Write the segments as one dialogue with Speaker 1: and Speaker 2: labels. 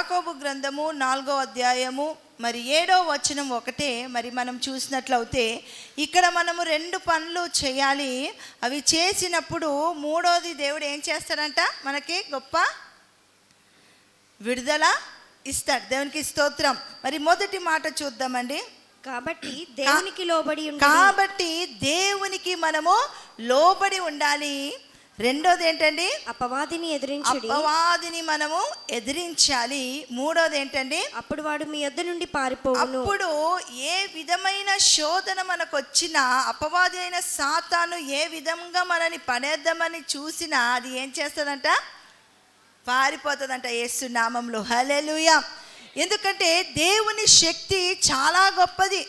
Speaker 1: యాకోబు గ్రంథము 4వ అధ్యాయము మరి 7వ వచనం ఒకటే మరి మనం చూసినట్లయితే ఇక్కడ మనము 2 పనులు చేయాలి. అవి చేసినప్పుడు మూడోది దేవుడు ఏం చేస్తాడంట, మనకి గొప్ప విడుదల ఇస్తాడు. దేవునికి స్తోత్రం. మరి మొదటి మాట చూద్దామండి.
Speaker 2: కాబట్టి దేవునికి లోబడి
Speaker 1: మనము లోబడి ఉండాలి. రెండోది ఏంటండి, అపవాదిని మనము ఎదిరించాలి. మూడోది ఏంటండి,
Speaker 2: అప్పుడు వాడు మీ యొద్ద నుండి పారిపోవును.
Speaker 1: అప్పుడు ఏ విధమైన శోధన మనకు వచ్చినా, అపవాది అయిన సాతాను ఏ విధంగా మనని పడేద్దామని చూసినా అది ఏం చేస్తుందంట, పారిపోతుందంట యేసు నామంలో. హల్లెలూయా. ఎందుకంటే దేవుని శక్తి చాలా గొప్పది.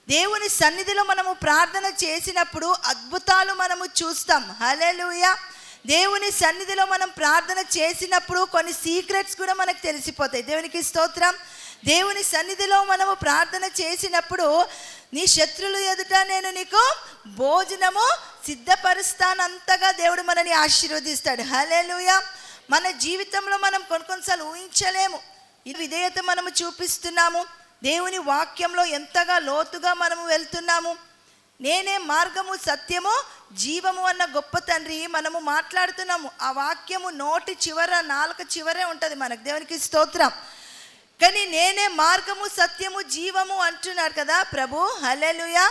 Speaker 1: దేవుని సన్నిధిలో మనము ప్రార్థన చేసినప్పుడు అద్భుతాలు మనము చూస్తాం. హల్లెలూయా. దేవుని సన్నిధిలో మనం ప్రార్థన చేసినప్పుడు కొన్ని సీక్రెట్స్ కూడా మనకు తెలిసిపోతాయి. దేవునికి స్తోత్రం. దేవుని సన్నిధిలో మనము ప్రార్థన చేసినప్పుడు నీ శత్రువుల ఎదుట నేను నీకు భోజనము సిద్ధపరుస్తానంతగా దేవుడు మనని ఆశీర్వదిస్తాడు. హల్లెలూయా. మన జీవితంలో మనం కొన్నిసార్లు ఊహించలేము. ఈ విధేయత మనము చూపిస్తున్నాము. దేవుని వాక్యంలో ఎంతగా లోతుగా మనము వెళ్తున్నాము. నేనే మార్గము సత్యము జీవము అన్న గొప్ప తండ్రి మనము మాట్లాడుతున్నాము. ఆ వాక్యము నోటి చివర, నాలుక చివరే ఉంటుంది మనకు. దేవునికి స్తోత్రం. కానీ నేనే మార్గము సత్యము జీవము అంటున్నాడు కదా ప్రభు. హల్లెలూయా.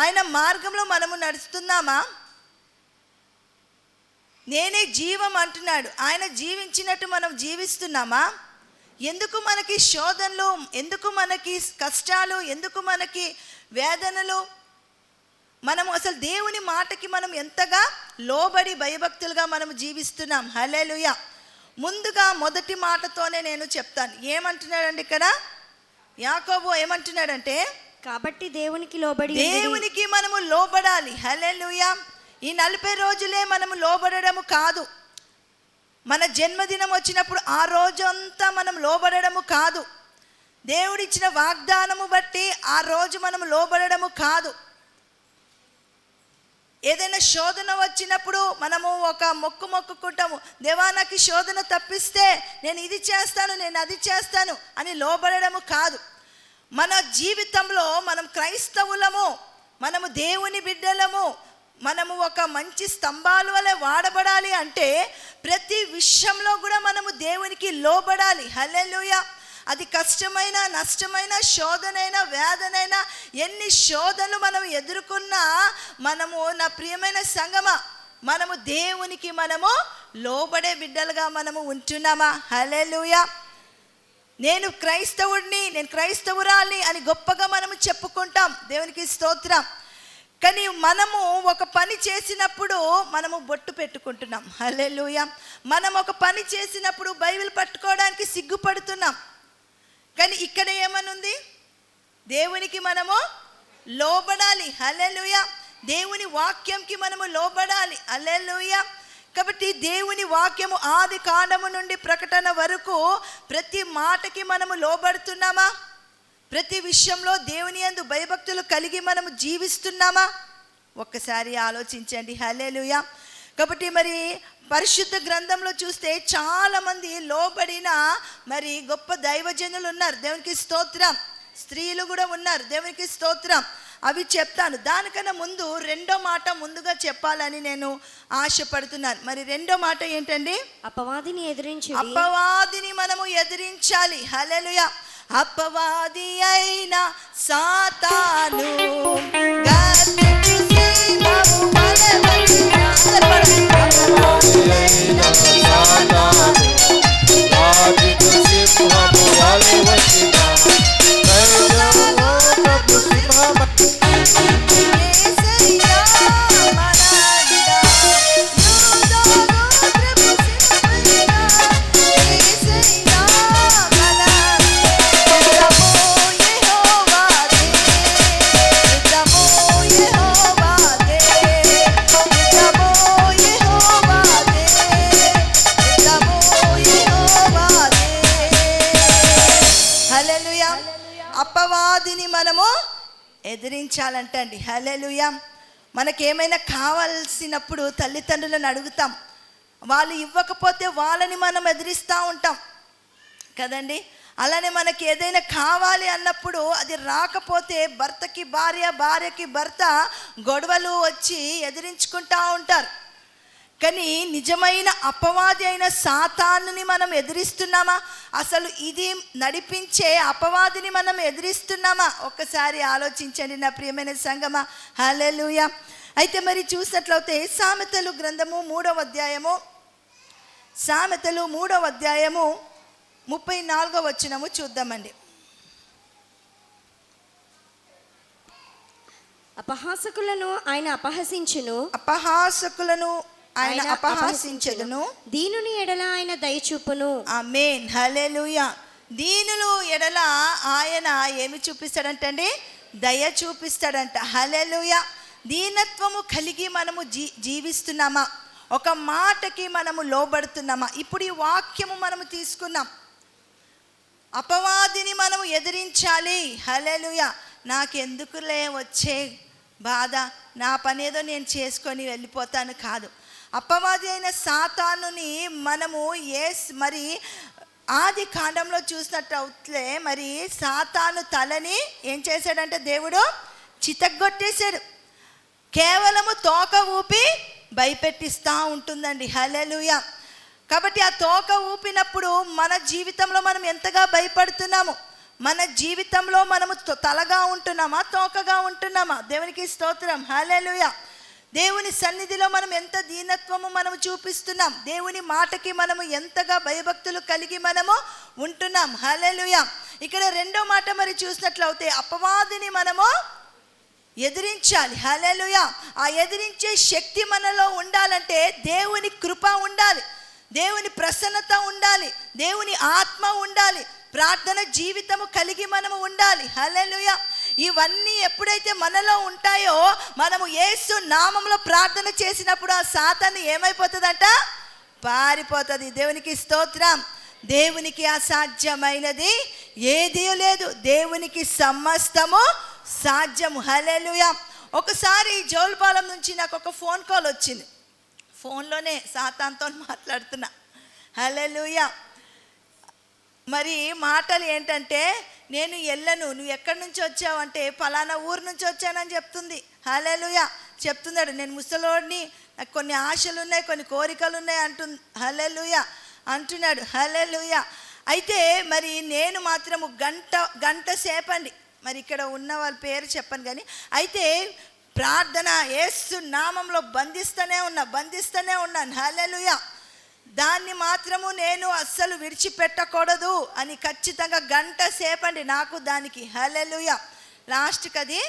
Speaker 1: ఆయన మార్గంలో మనము నడుస్తున్నామా? నేనే జీవం అంటున్నాడు. ఆయన జీవించినట్టు మనం జీవిస్తున్నామా? ఎందుకు మనకి శోధనలు, ఎందుకు మనకి కష్టాలు, ఎందుకు మనకి వేదనలు? మనం అసలు దేవుని మాటకి మనం ఎంతగా లోబడి భయభక్తులుగా మనం జీవిస్తున్నాం. హల్లెలూయా. ముందుగా మొదటి మాటతోనే నేను చెప్తాను. ఏమంటున్నాడండి ఇక్కడ యాకోబు? ఏమంటున్నాడంటే
Speaker 2: కాబట్టి దేవునికి
Speaker 1: మనము లోబడాలి. హల్లెలూయా. ఈ 40 రోజులే మనము లోబడము కాదు. మన జన్మదినం వచ్చినప్పుడు ఆ రోజు అంతా మనం లోబడము కాదు. దేవుడిచ్చిన వాగ్దానము బట్టి ఆ రోజు మనం లోబడము కాదు. ఏదైనా శోధన వచ్చినప్పుడు మనము ఒక మొక్కుకుంటాము. దేవా నాకు శోధన తప్పిస్తే నేను ఇది చేస్తాను, నేను అది చేస్తాను అని లోబడము కాదు. మన జీవితంలో మనం క్రైస్తవులము, మనము దేవుని బిడ్డలము, మనము ఒక మంచి స్తంభాల వలె వాడబడాలి అంటే ప్రతి విషయంలో కూడా మనము దేవునికి లోబడాలి. హల్లెలూయా. అది కష్టమైన, నష్టమైన, శోధనైనా, వేదనైనా, ఎన్ని శోధనలు మనం ఎదుర్కొన్నా మనము, నా ప్రియమైన సంగమా, మనము దేవునికి మనము లోబడే బిడ్డలుగా మనము ఉంటున్నామా? హల్లెలూయా. నేను క్రైస్తవుడిని, నేను క్రైస్తవురాల్ని అని గొప్పగా మనము చెప్పుకుంటాం. దేవునికి స్తోత్రం. కానీ మనము ఒక పని చేసినప్పుడు మనము బొట్టు పెట్టుకుంటున్నాం. హల్లెలూయా. మనం ఒక పని చేసినప్పుడు బైబిల్ పట్టుకోవడానికి సిగ్గుపడుతున్నాం. కానీ ఇక్కడ ఏమనుంది? దేవునికి మనము లోబడాలి. హల్లెలూయా. దేవుని వాక్యంకి మనము లోబడాలి. హల్లెలూయా. కాబట్టి దేవుని వాక్యము ఆది కాండము నుండి ప్రకటన వరకు ప్రతి మాటకి మనము లోబడుతున్నామా? ప్రతి విషయంలో దేవుని యందు భయభక్తులు కలిగి మనము జీవిస్తున్నామా? ఒక్కసారి ఆలోచించండి. హల్లెలూయా. కాబట్టి మరి పరిశుద్ధ గ్రంథంలో చూస్తే చాలామంది లోబడిన మరి గొప్ప దైవజనులు ఉన్నారు. దేవునికి స్తోత్రం. స్త్రీలు కూడా ఉన్నారు. దేవునికి స్తోత్రం. అవి చెప్తాను. దానికన్నా ముందు రెండో మాట ముందుగా చెప్పాలని నేను ఆశపడుతున్నాను. మరి రెండో మాట ఏంటండి? అపవాదిని మనము ఎదిరించాలి. హల్లెలూయా. అపవాది అయిన సాతాను గర్జించు సింహము వలె వచ్చినాడు. అపవాది అయిన సాతాను గర్జించు సింహము వలె వచ్చినాడు. అపవాదిని మనము ఎదిరించాలంటండి. హల్లెలూయా. మనకేమైనా కావాల్సినప్పుడు తల్లిదండ్రులను అడుగుతాం. వాళ్ళు ఇవ్వకపోతే వాళ్ళని మనం ఎదిరిస్తూ ఉంటాం కదండి. అలానే మనకి ఏదైనా కావాలి అన్నప్పుడు అది రాకపోతే భర్తకి భార్య, భార్యకి భర్త గొడవలు వచ్చి ఎదిరించుకుంటూ ఉంటారు. కానీ నిజమైన అపవాది అయిన సాతానుని మనం ఎదిరిస్తున్నామా? అసలు ఇది నడిపించే అపవాదిని మనం ఎదిరిస్తున్నామా? ఒక్కసారి ఆలోచించండి నా ప్రియమైన సంగమా. హల్లెలూయా. అయితే మరి చూసినట్లయితే సామెతలు గ్రంథము 3వ అధ్యాయము, సామెతలు 3వ అధ్యాయము 34వ వచనము చూద్దామండి.
Speaker 2: అపహాసకులను ఆయన అపహసించును,
Speaker 1: అపహాసకులను ఆయన అపహాసించెదను,
Speaker 2: దీనుని ఎడల ఆయన దయచూపును.
Speaker 1: ఆమేన్. హల్లెలూయా. దీనులు ఎడల ఆయన ఏమి చూపిస్తాడంటండి? దయ చూపిస్తాడంట. హల్లెలూయా. దీనత్వము కలిగి మనము జీవిస్తున్నామా? ఒక మాటకి మనము లోబడుతున్నామా? ఇప్పుడు ఈ వాక్యము మనము తీసుకున్నాం. అపవాదిని మనము ఎదిరించాలి. హల్లెలూయా. నాకెందుకులే వచ్చే బాధ, నా పనేదో నేను చేసుకొని వెళ్ళిపోతాను కాదు. అపవాది అయిన సాతానుని మనము మరి ఆది కాండంలో చూసినట్లయితే మరి సాతాను తలని ఏం చేశాడంటే దేవుడు చితగ్గొట్టేశాడు. కేవలము తోక ఊపి భయపెట్టిస్తూ ఉంటుందండి. హల్లెలూయా. కాబట్టి ఆ తోక ఊపినప్పుడు మన జీవితంలో మనం ఎంతగా భయపడుతున్నాము? మన జీవితంలో మనము తలగా ఉంటున్నామా, తోకగా ఉంటున్నామా? దేవునికి స్తోత్రం. హల్లెలూయా. దేవుని సన్నిధిలో మనం ఎంత దీనత్వము మనము చూపిస్తున్నాం, దేవుని మాటకి మనము ఎంతగా భయభక్తులు కలిగి మనము ఉంటున్నాం. హల్లెలూయా. ఇక్కడ రెండో మాట మరి చూసినట్లయితే అపవాదిని మనము ఎదిరించాలి. హల్లెలూయా. ఆ ఎదిరించే శక్తి మనలో ఉండాలంటే దేవుని కృప ఉండాలి, దేవుని ప్రసన్నత ఉండాలి, దేవుని ఆత్మ ఉండాలి, ప్రార్థన జీవితము కలిగి మనము ఉండాలి. హల్లెలూయా. ఇవన్నీ ఎప్పుడైతే మనలో ఉంటాయో మనము యేసు నామములో ప్రార్థన చేసినప్పుడు ఆ సాతాను ఏమైపోతుందంట? పారిపోతుంది. దేవునికి స్తోత్రం. దేవునికి అసాధ్యమైనది ఏదీ లేదు, దేవునికి సమస్తము సాధ్యము. హల్లెలూయా. ఒకసారి జోల్పాలెం నుంచి నాకు ఒక ఫోన్ కాల్ వచ్చింది. ఫోన్లోనే సాతానుతో మాట్లాడుతున్నా. హల్లెలూయా. మరి మాటలు ఏంటంటే, నేను వెళ్ళను, నువ్వు ఎక్కడి నుంచి వచ్చావు అంటే పలానా ఊరు నుంచి వచ్చానని చెప్తుంది. హల్లెలూయా. చెప్తున్నాడు, నేను ముసలోడిని, నాకు కొన్ని ఆశలు ఉన్నాయి, కొన్ని కోరికలు ఉన్నాయి హల్లెలూయా అంటున్నాడు. హల్లెలూయా. అయితే మరి నేను మాత్రము గంట సేపండి, మరి ఇక్కడ ఉన్న వాళ్ళ పేరు చెప్పను కానీ, అయితే ప్రార్థన యేసు నామంలో బంధిస్తూనే ఉన్నాను. హల్లెలూయా. దాన్ని మాత్రము నేను అస్సలు విడిచిపెట్టకూడదు అని ఖచ్చితంగా గంట సేపండి నాకు దానికి. హల్లెలూయా. లాస్ట్కి అది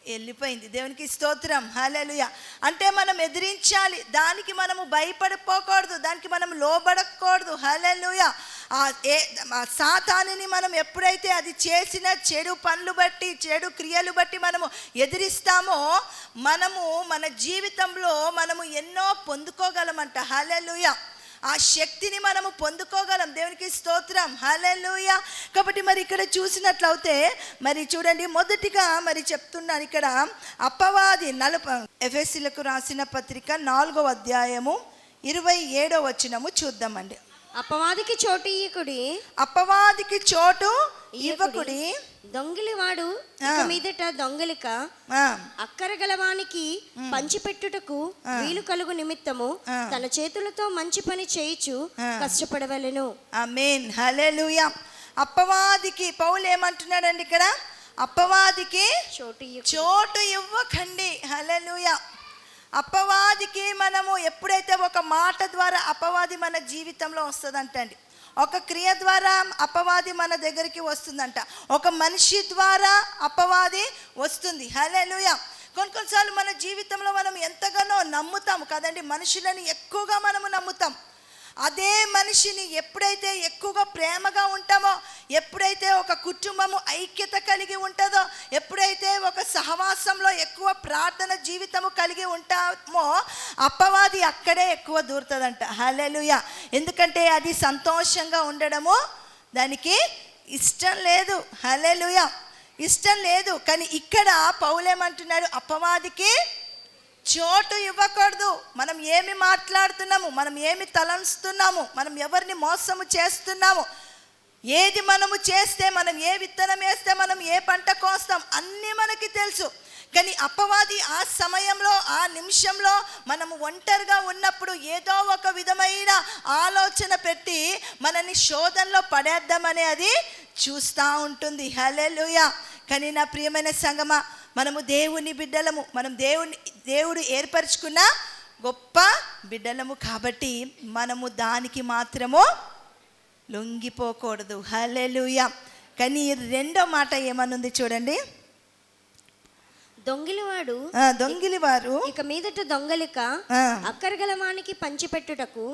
Speaker 1: వెళ్ళిపోయింది. దేవునికి స్తోత్రం. హల్లెలూయా. అంటే మనం ఎదిరించాలి, దానికి మనము భయపడిపోకూడదు, దానికి మనం లోబడకూడదు. హల్లెలూయా. ఆ సాతానుని మనం ఎప్పుడైతే అది చేసిన చెడు పనులు బట్టి, చెడు క్రియలు బట్టి మనము ఎదిరిస్తామో మనము మన జీవితంలో మనము ఎన్నో పొందుకోగలమంట. హల్లెలూయా. ఆ శక్తిని మనము పొందుకోగలం. దేవునికి స్తోత్రం. హల్లెలూయా. కాబట్టి మరి ఇక్కడ చూసినట్లయితే మరి చూడండి, మొదటిగా మరి చెప్తున్నాను ఇక్కడ అపవాది ఎఫెసీయులకు రాసిన పత్రిక 4వ అధ్యాయము 27వ వచనము చూద్దామండి.
Speaker 2: అపవాదికి చోటు ఇయ్యకుడి,
Speaker 1: అపవాదికి చోటు ఇవ్వకుడి,
Speaker 2: దొంగిలివాడు ఇక మీదట దొంగలిక అక్కరగలవానికి పంచిపెట్టుటకు వీలు కలుగు నిమిత్తము తన చేతులతో మంచి పని చేయుచు కష్టపడవలెను.
Speaker 1: ఆమేన్. హల్లెలూయా. అపవాదికి పౌలు ఏమంటున్నాడండి ఇక్కడ? అపవాదికి చోటు ఇవ్వకండి. హల్లెలూయా. అపవాదికి మనము ఎప్పుడైతే ఒక మాట ద్వారా అపవాది మన జీవితంలో వస్తుందంటండి, ఒక క్రియ ద్వారా అపవాది మన దగ్గరికి వస్తుందంట, ఒక మనిషి ద్వారా అపవాది వస్తుంది. హల్లెలూయా. కొన్నిసార్లు మన జీవితంలో మనం ఎంతగానో నమ్ముతాం కదండి, మనుషులని ఎక్కువగా మనము నమ్ముతాం. అదే మనిషిని ఎప్పుడైతే ఎక్కువగా ప్రేమగా ఉంటామో, ఎప్పుడైతే ఒక కుటుంబము ఐక్యత కలిగి ఉంటుందో, ఎప్పుడైతే ఒక సహవాసంలో ఎక్కువ ప్రార్థన జీవితము కలిగి ఉంటామో అపవాది అక్కడే ఎక్కువ దూరుతుందంట. హల్లెలూయా. ఎందుకంటే అది సంతోషంగా ఉండడము దానికి ఇష్టం లేదు. హల్లెలూయా. ఇష్టం లేదు. కానీ ఇక్కడ పౌలేమంటున్నాడు, అపవాదికి చోటు ఇవ్వకూడదు. మనం ఏమి మాట్లాడుతున్నాము, మనం ఏమి తలంస్తున్నాము, మనం ఎవరిని మోసము చేస్తున్నాము, ఏది మనము చేస్తే, మనం ఏ విత్తనం వేస్తే మనం ఏ పంట కోస్తాం అన్నీ మనకి తెలుసు. కానీ అపవాది ఆ సమయంలో, ఆ నిమిషంలో మనము ఒంటరిగా ఉన్నప్పుడు ఏదో ఒక విధమైన ఆలోచన పెట్టి మనల్ని శోధనలో పడేద్దామని అది చూస్తూ ఉంటుంది. హల్లెలూయా. కానీ నా ప్రియమైన సంగమా, మనము దేవుని బిడ్డలము, మనం దేవుడు ఏర్పరచుకున్న గొప్ప బిడ్డలము కాబట్టి మనము దానికి మాత్రము లొంగిపోకూడదు. హల్లెలూయా. కానీ రెండో మాట ఏమనుంది చూడండి. దొంగిలివారు
Speaker 2: ఇక మీదట దొంగలిక అక్కరగలవానికి పంచిపెట్టుటకు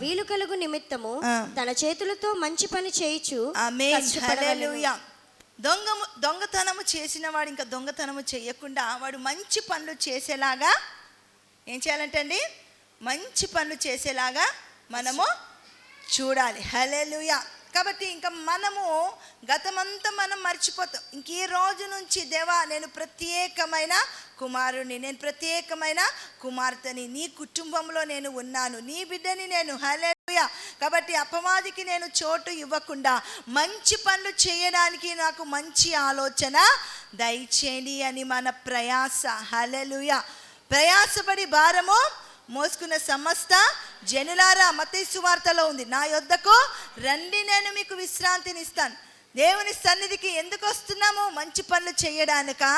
Speaker 2: వీలు కలుగు నిమిత్తము తన చేతులతో మంచి పని చేయుచు.
Speaker 1: హల్లెలూయా. దొంగతనము చేసిన వాడు ఇంకా దొంగతనము చేయకుండా వాడు మంచి పనులు చేసేలాగా ఏం చేయాలంటే అండి, మంచి పనులు చేసేలాగా మనము చూడాలి. హల్లెలూయా. కాబట్టి ఇంకా మనము గతమంతా మనం మర్చిపోతాం. ఇంక ఈ రోజు నుంచి దేవా, నేను ప్రత్యేకమైన కుమారుని, నేను ప్రత్యేకమైన కుమార్తెని, నీ కుటుంబంలో నేను ఉన్నాను, నీ బిడ్డని నేను. హల్లెలూయా. కాబట్టి అపవాదికి నేను చోటు ఇవ్వకుండా మంచి పనులు చేయడానికి నాకు మంచి ఆలోచన దయచేయండి అని మన ప్రయాస. హల్లెలూయా. ప్రయాసపడి భారము మోసుకున్న సమస్త జనులారా, మత్తయి సువార్తలో ఉంది, నా యొద్దకు రండి, నేను మీకు విశ్రాంతిని ఇస్తాను. దేవుని సన్నిధికి ఎందుకు వస్తున్నాము? మంచి పనులు చేయడానికా,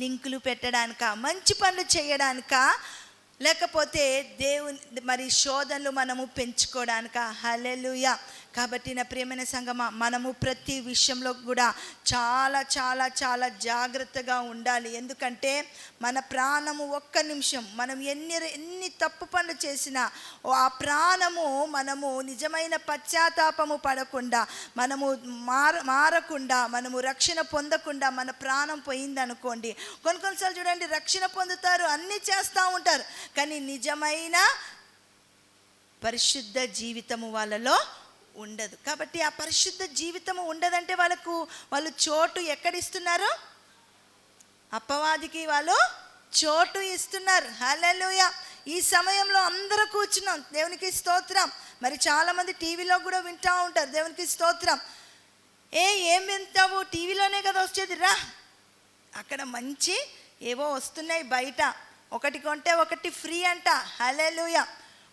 Speaker 1: లింకులు పెట్టడానికా, మంచి పనులు చేయడానికా, లేకపోతే దేవుని మరి శోధనలు మనము పెంచుకోవడానికా? హల్లెలూయా. కాబట్టి నా ప్రియమైన సంగమా, మనము ప్రతి విషయంలో కూడా చాలా చాలా చాలా జాగ్రత్తగా ఉండాలి. ఎందుకంటే మన ప్రాణము ఒక్క నిమిషం మనం ఎన్ని తప్పు పనులు చేసినా ఆ ప్రాణము మనము నిజమైన పశ్చాత్తాపము పడకుండా, మనము మారకుండా, మనము రక్షణ పొందకుండా మన ప్రాణం పోయిందనుకోండి. కొన్నిసార్లు చూడండి, రక్షణ పొందుతారు, అన్నీ చేస్తూ ఉంటారు, కానీ నిజమైన పరిశుద్ధ జీవితము వాళ్ళలో ఉండదు. కాబట్టి ఆ పరిశుద్ధ జీవితము ఉండదంటే వాళ్ళు చోటు ఎక్కడిస్తున్నారు? అపవాదికి వాళ్ళు చోటు ఇస్తున్నారు. హల్లెలూయా. ఈ సమయంలో అందరూ కూర్చున్నాం, దేవునికి స్తోత్రం. మరి చాలామంది టీవీలో కూడా వింటూ ఉంటారు, దేవునికి స్తోత్రం. ఏం వింటావు? టీవీలోనే కదా వచ్చేది, రా. అక్కడ మంచి ఏవో వస్తున్నాయి బయట, ఒకటి కొంటే ఒకటి ఫ్రీ అంట. హల్లెలూయా.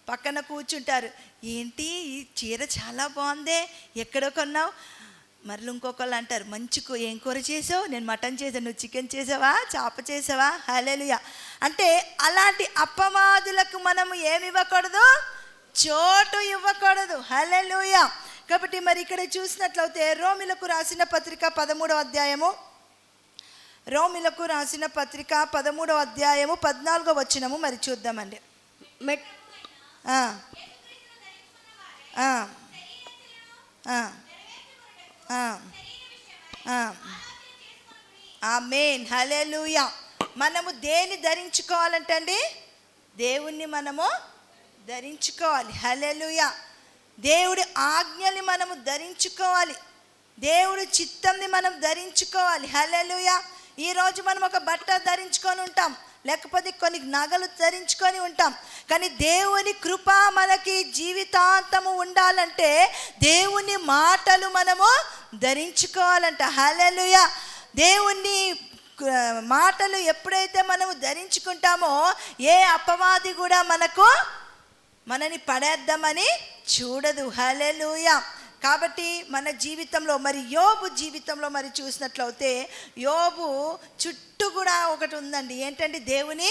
Speaker 1: పక్కన కూర్చుంటారు, ఏంటి ఈ చీర చాలా బాగుందే, ఎక్కడో కొన్నావు? మరలు ఇంకొకళ్ళు అంటారు, మంచి ఏం కూర చేసావు? నేను మటన్ చేసాను, నువ్వు చికెన్ చేసావా, చేప చేసావా? హల్లెలూయా. అంటే అలాంటి అపవాదులకు మనము ఏమి ఇవ్వకూడదు? చోటు ఇవ్వకూడదు. హల్లెలూయా. కాబట్టి మరి ఇక్కడ చూసినట్లయితే రోమిలకు రాసిన పత్రిక 13వ అధ్యాయము, రోమిలకు రాసిన పత్రిక 13వ అధ్యాయము 14వ వచనము మరి చూద్దామండి. ఆమేన్. హల్లెలూయా. మనము దేన్ని ధరించుకోవాలంటే అండి, దేవుణ్ణి మనము ధరించుకోవాలి. హల్లెలూయా. దేవుడి ఆజ్ఞల్ని మనము ధరించుకోవాలి, దేవుడి చిత్తంని మనం ధరించుకోవాలి. హల్లెలూయా. ఈరోజు మనం ఒక బట్ట ధరించుకొని ఉంటాం, లేకపోతే కొన్ని నగలు ధరించుకొని ఉంటాం, కానీ దేవుని కృప మనకి జీవితాంతము ఉండాలంటే దేవుని మాటలు మనము ధరించుకోవాలంట. హల్లెలూయా. దేవుని మాటలు ఎప్పుడైతే మనము ధరించుకుంటామో ఏ అపవాది కూడా మనని పడేద్దామని చూడదు. హల్లెలూయా. కాబట్టి మన జీవితంలో మరి యోబు జీవితంలో మరి చూసినట్లయితే యోబు చుట్టూ కూడా ఒకటి ఉందండి, ఏంటంటే దేవుని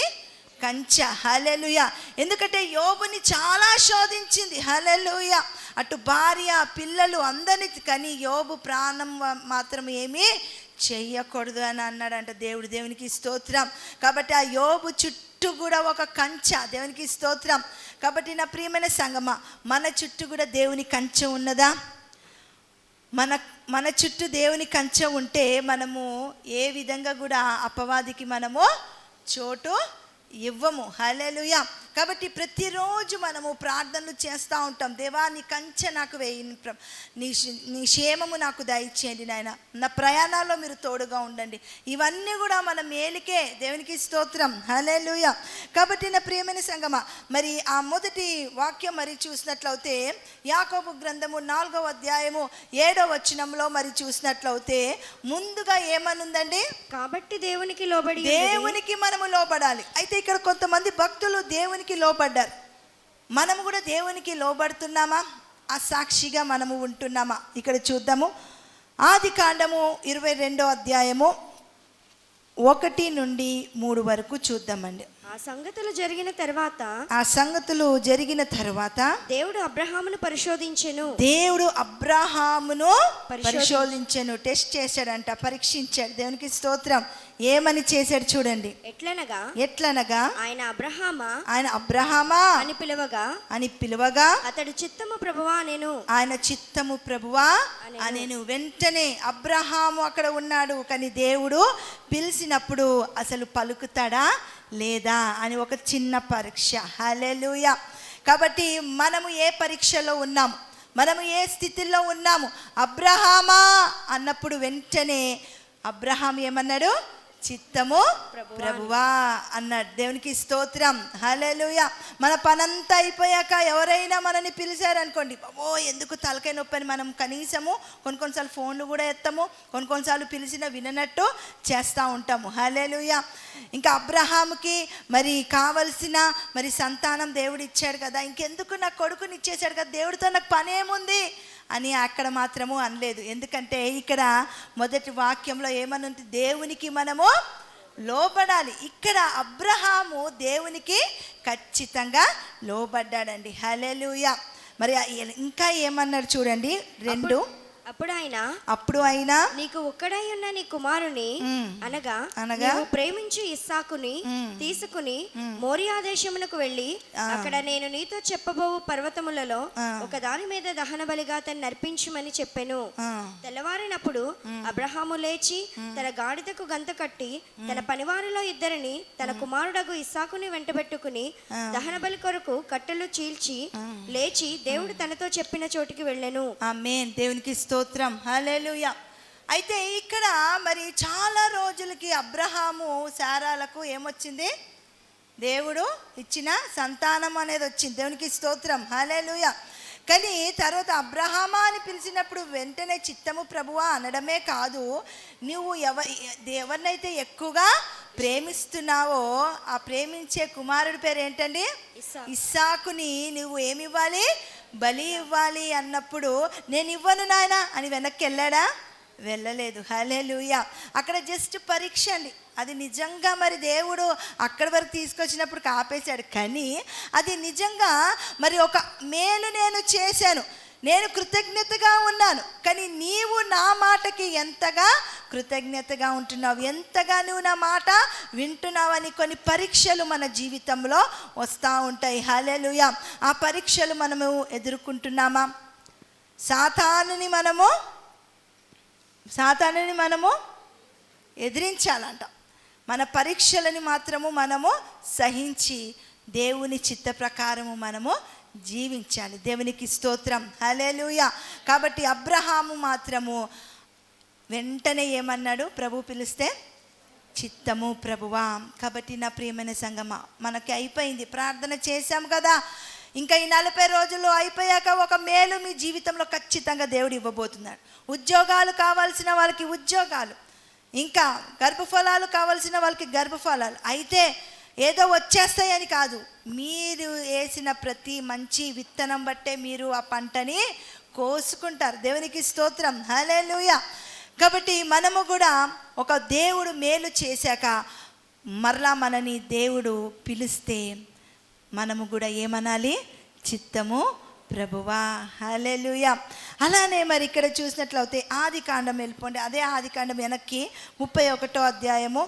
Speaker 1: కంచె. హల్లెలూయా. ఎందుకంటే యోబుని చాలా శోధించింది. హల్లెలూయా. అటు భార్య, పిల్లలు అందరినీ, కానీ యోబు ప్రాణం మాత్రం ఏమీ చెయ్యకూడదు అని అన్నాడంట దేవుడు. దేవునికి స్తోత్రం. కాబట్టి ఆ యోబు చుట్టూ కూడా ఒక కంచె. దేవునికి స్తోత్రం. కాబట్టి నా ప్రియమైన సంగమా, మన చుట్టూ కూడా దేవుని కంచె ఉన్నదా? మన చుట్టూ దేవుని కంచె ఉంటే మనము ఏ విధంగా కూడా అపవాదికి మనము చోటు ఇవ్వము. హల్లెలూయా. కాబట్టి ప్రతిరోజు మనము ప్రార్థనలు చేస్తూ ఉంటాం. దేవా నీ కంచె నాకు వేయి, నీ క్షేమము నాకు దయచేయండి నాయన, నా ప్రయాణాల్లో మీరు తోడుగా ఉండండి. ఇవన్నీ కూడా మన మేలుకే. దేవునికి స్తోత్రం, హల్లెలూయా. కాబట్టి నా ప్రియమైన సంగమా, మరి ఆ మొదటి వాక్యం మరి చూసినట్లయితే యాకోబు గ్రంథము 4వ అధ్యాయము 7వ వచనంలో మరి చూసినట్లయితే ముందుగా ఏమనుందండి?
Speaker 2: కాబట్టి దేవునికి లోబడి,
Speaker 1: దేవునికి మనము లోబడాలి. అయితే ఇక్కడ కొంతమంది భక్తులు దేవునికి లోబడ్డారు. మనము కూడా దేవునికి లోబడుతున్నామా? ఆ సాక్షిగా మనము ఉంటున్నామా? ఇక్కడ చూద్దాము. ఆదికాండము 22వ అధ్యాయము 1 నుండి 3 వరకు చూద్దామండి.
Speaker 2: ఆ సంగతులు జరిగిన తర్వాత దేవుడు అబ్రహామును పరిశోధించెను. టెస్ట్ చేశాడంట, పరీక్షించాడు. దేవునికి స్తోత్రం. ఏమని చేశాడు చూడండి. ఎట్లనగా ఆయన అబ్రహామా అని పిలవగా అతడు చిత్తము ప్రభువా నేను,
Speaker 1: ఆయన చిత్తము ప్రభువా అనేను. వెంటనే అబ్రహాము అక్కడ ఉన్నాడు, కానీ దేవుడు పిలిచినప్పుడు అసలు పలుకుతాడా లేదా అని ఒక చిన్న పరీక్ష. హల్లెలూయా. కాబట్టి మనము ఏ పరీక్షలో ఉన్నాము, మనము ఏ స్థితిలో ఉన్నాము? అబ్రహామా అన్నప్పుడు వెంటనే అబ్రహాం ఏమన్నాడు? చిత్తము ప్రభువా అన్నాడు. దేవునికి స్తోత్రం, హల్లెలూయా. మన పనంతా అయిపోయాక ఎవరైనా మనని పిలిచారనుకోండి, ఓ ఎందుకు తలకాయ నొప్పి అని మనం కనీసము కొన్నిసార్లు ఫోన్లు కూడా ఎత్తాము, కొన్నిసార్లు పిలిచిన విననట్టు చేస్తూ ఉంటాము. హల్లెలూయా. ఇంకా అబ్రహాముకి మరి కావలసిన మరి సంతానం దేవుడు ఇచ్చాడు కదా, ఇంకెందుకు నా కొడుకుని ఇచ్చేసాడు కదా, దేవుడితో నాకు పనేముంది అని అక్కడ మాత్రము అనలేదు. ఎందుకంటే ఇక్కడ మొదటి వాక్యంలో ఏమనుంది? దేవునికి మనము లోబడాలి. ఇక్కడ అబ్రహాము దేవునికి ఖచ్చితంగా లోబడ్డాడండి. హల్లెలూయా. మరి ఇంకా ఏమన్నాడు చూడండి. 2 అప్పుడు ఆయన
Speaker 2: నీకు ఒక్కడై ఉన్న నీ కుమారుని అనగా నీవు ప్రేమించు ఇస్సాకుని తీసుకుని మోరియా దేశమునకు వెళ్ళి అక్కడ నేను నీతో చెప్పబోవు పర్వతములలో ఒక దాని మీద దహన బలిగా అతన్ని నర్పించుమని చెప్పెను. తెల్లవారినప్పుడు అబ్రహాము లేచి తన గాడిదకు గంత కట్టి తన పనివారిలో 2 తన కుమారుడగు ఇస్సాకుని వెంటబెట్టుకుని దహన బలి కొరకు కట్టెలు చీల్చి లేచి దేవుడు తనతో చెప్పిన చోటికి వెళ్ళెను.
Speaker 1: ఆమేన్. దేవునికి స్తోత్రం, హల్లెలూయా. అయితే ఇక్కడ మరి చాలా రోజులకి అబ్రహాము శారాలకు ఏమొచ్చింది? దేవుడు ఇచ్చిన సంతానం అనేది వచ్చింది. దేవునికి స్తోత్రం, హల్లెలూయా. కానీ తర్వాత అబ్రహామా అని పిలిచినప్పుడు వెంటనే చిత్తము ప్రభువా అనడమే కాదు, నువ్వు ఎవరినైతే ఎక్కువగా ప్రేమిస్తున్నావో ఆ ప్రేమించే కుమారుడి పేరు ఏంటండి? ఇస్సాకుని నువ్వు ఏమి ఇవ్వాలి? బలి ఇవ్వాలి అన్నప్పుడు నేను ఇవ్వను నాయనా అని వెనక్కి వెళ్ళాడా? వెళ్ళలేదు. హల్లెలూయా. అక్కడ జస్ట్ పరీక్ష అండి. అది నిజంగా మరి దేవుడు అక్కడి వరకు తీసుకొచ్చినప్పుడు ఆపేశాడు, కానీ అది నిజంగా మరి ఒక మేలు నేను చేశాను, నేను కృతజ్ఞతగా ఉన్నాను, కానీ నీవు నా మాటకి ఎంతగా కృతజ్ఞతగా ఉంటున్నావు, ఎంతగా నువ్వు నా మాట వింటున్నావని కొన్ని పరీక్షలు మన జీవితంలో వస్తూ ఉంటాయి. హల్లెలూయా. ఆ పరీక్షలు మనము ఎదుర్కొంటున్నామా? సాతానుని మనము ఎదిరించాలంట. మన పరీక్షలని మాత్రము మనము సహించి దేవుని చిత్త ప్రకారము మనము జీవించాలి. దేవునికి స్తోత్రం, హల్లెలూయా. కాబట్టి అబ్రహాము మాత్రము వెంటనే ఏమన్నాడు? ప్రభు పిలిస్తే చిత్తము ప్రభువా. కాబట్టి నా ప్రియమైన సంగమా, మనకి అయిపోయింది, ప్రార్థన చేశాం కదా, ఇంకా ఈ 40 రోజులు అయిపోయాక ఒక మేలు మీ జీవితంలో ఖచ్చితంగా దేవుడు ఇవ్వబోతున్నాడు. ఉద్యోగాలు కావాల్సిన వాళ్ళకి ఉద్యోగాలు, ఇంకా గర్భఫలాలు కావాల్సిన వాళ్ళకి గర్భఫలాలు. అయితే ఏదో వచ్చేస్తాయని కాదు, మీరు వేసిన ప్రతి మంచి విత్తనం బట్టే మీరు ఆ పంటని కోసుకుంటారు. దేవునికి స్తోత్రం, హల్లెలూయా. కాబట్టి మనము కూడా ఒక దేవుడు మేలు చేశాక మరలా మనని దేవుడు పిలిస్తే మనము కూడా ఏమనాలి? చిత్తము ప్రభువా. హల్లెలూయా. అలానే మరి ఇక్కడ చూసినట్లయితే ఆదికాండం వెళ్ళిపోండి. అదే ఆదికాండం వెనక్కి 31వ అధ్యాయము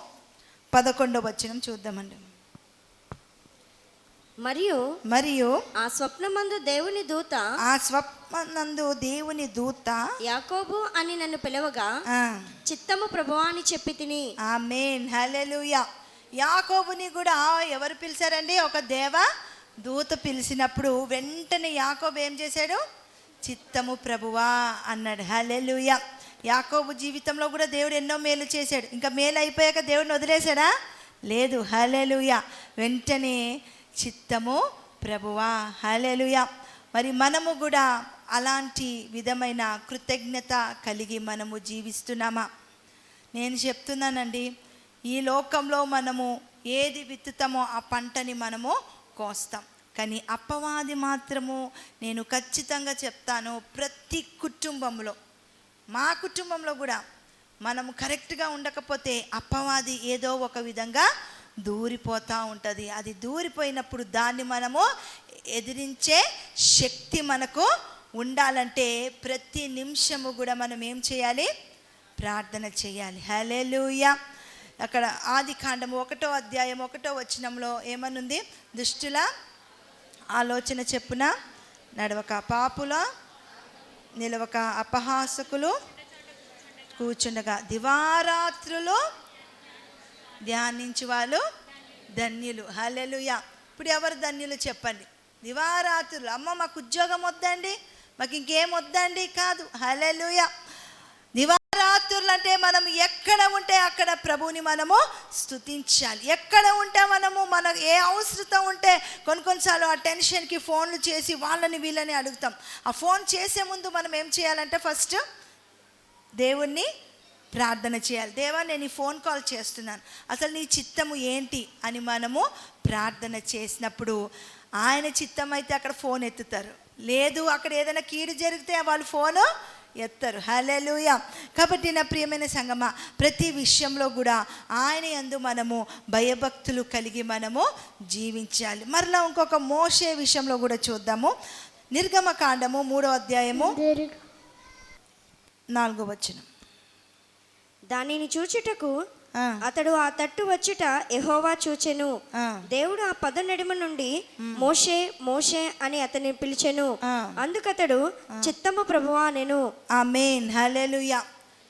Speaker 1: 11వ వచనం చూద్దామండి.
Speaker 2: మరియు ఆ స్వప్నమందు దేవుని దూత యాకోబు అని నన్ను పిలవగా చిత్తము ప్రభువా అని చెప్పి తిని.
Speaker 1: ఆమేన్, హల్లెలూయా. యాకోబుని కూడా ఎవరు పిలిచారండి? ఒక దేవ దూత పిలిచినప్పుడు వెంటనే యాకోబు ఏం చేశాడు? చిత్తము ప్రభువా అన్నాడు. హల్లెలూయా. యాకోబు జీవితంలో కూడా దేవుడు ఎన్నో మేలు చేశాడు. ఇంకా మేలు అయిపోయాక దేవుడిని వదిలేశాడా? లేదు. హల్లెలూయా. వెంటనే చిత్తము ప్రభువా. హల్లెలూయా. మరి మనము కూడా అలాంటి విధమైన కృతజ్ఞత కలిగి మనము జీవిస్తున్నామా? నేను చెప్తున్నానండి, ఈ లోకంలో మనము ఏది విత్తుతామో ఆ పంటని మనము కోస్తాం. కానీ అపవాది మాత్రము, నేను ఖచ్చితంగా చెప్తాను, ప్రతి కుటుంబంలో, మా కుటుంబంలో కూడా మనము కరెక్ట్గా ఉండకపోతే అపవాది ఏదో ఒక విధంగా దూరిపోతూ ఉంటుంది. అది దూరిపోయినప్పుడు దాన్ని మనము ఎదిరించే శక్తి మనకు ఉండాలంటే ప్రతి నిమిషము కూడా మనం ఏం చేయాలి? ప్రార్థన చేయాలి. హల్లెలూయా. అక్కడ ఆదికాండము 1వ అధ్యాయం 1వ వచనంలో ఏమనుంది? దుష్టుల ఆలోచన చెప్పున నడవక, పాపుల నిలవక, అపహాసకులు కూర్చుండగా, దివారాత్రులు ధ్యానించు వాళ్ళు ధన్యులు. హల్లెలూయా. ఇప్పుడు ఎవరు ధన్యులు చెప్పండి? దివారాత్రులు. అమ్మ మాకు ఉద్యోగం వద్దండి, మాకు ఇంకేం వద్దండి కాదు. హల్లెలూయా. దివారాత్రులు అంటే మనం ఎక్కడ ఉంటే అక్కడ ప్రభువుని మనము స్తుతించాలి. ఎక్కడ ఉంటే మనము మనకు ఏ అవసరం ఉంటే కొన్నిసార్లు ఆ టెన్షన్కి ఫోన్లు చేసి వాళ్ళని వీళ్ళని అడుగుతాం. ఆ ఫోన్ చేసే ముందు మనం ఏం చేయాలంటే ఫస్ట్ దేవుణ్ణి ప్రార్థన చేయాలి. దేవా, నేను ఈ ఫోన్ కాల్ చేస్తున్నాను, అసలు నీ చిత్తము ఏంటి అని మనము ప్రార్థన చేసినప్పుడు ఆయన చిత్తం అయితే అక్కడ ఫోన్ ఎత్తుతారు. లేదు, అక్కడ ఏదైనా కీడు జరిగితే వాళ్ళు ఫోను ఎత్తరు. హల్లెలూయా. కాబట్టి నా ప్రియమైన సంగమా, ప్రతి విషయంలో కూడా ఆయన యందు మనము భయభక్తులు కలిగి మనము జీవించాలి. మరలా ఇంకొక మోషే విషయంలో కూడా చూద్దాము. నిర్గమకాండము 3వ అధ్యాయము 4వ వచనం.
Speaker 2: దానిని చూచుటకు అతడు ఆ తట్టు వచ్చుట యెహోవా చూచెను. దేవుడు ఆ పదనడిమ నుండి మోషే మోషే అని అతన్ని పిలిచెను. అందుకతడు చిత్తము ప్రభువా నేను.
Speaker 1: ఆమేన్. హల్లెలూయా.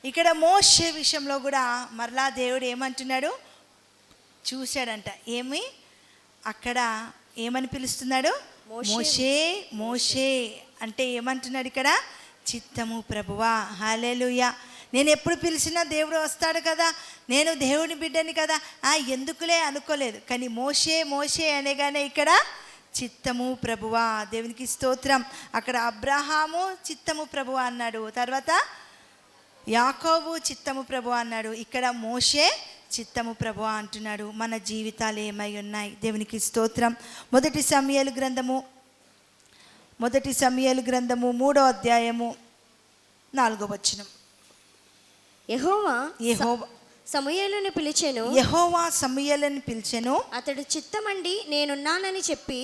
Speaker 1: ఇక్కడ మోషే విషయంలో కూడా మరలా దేవుడు ఏమంటున్నాడు? చూశాడంట. ఏమి అక్కడ ఏమని పిలుస్తున్నాడు? మోషే మోషే అంటే ఏమంటున్నాడు ఇక్కడ? చిత్తము ప్రభువా. హల్లెలూయా. నేను ఎప్పుడు పిలిచినా దేవుడు వస్తాడు కదా, నేను దేవుని బిడ్డని కదా, ఎందుకులే అనుకోలేదు. కానీ మోషే మోషే అనేగానే ఇక్కడ చిత్తము ప్రభువా. దేవునికి స్తోత్రం. అక్కడ అబ్రహాము చిత్తము ప్రభువా అన్నాడు, తర్వాత యాకోబు చిత్తము ప్రభువా అన్నాడు, ఇక్కడ మోషే చిత్తము ప్రభువా అంటున్నాడు. మన జీవితాలు ఏమై ఉన్నాయి? దేవునికి స్తోత్రం. మొదటి సమూయేలు గ్రంథము 3వ అధ్యాయము 4వ వచనం.
Speaker 2: యెహోవా సమూయేలును పిలిచెను.
Speaker 1: యెహోవా సమూయేలును పిలిచెను.
Speaker 2: అతడు చిత్తమండి నేనున్నానని చెప్పి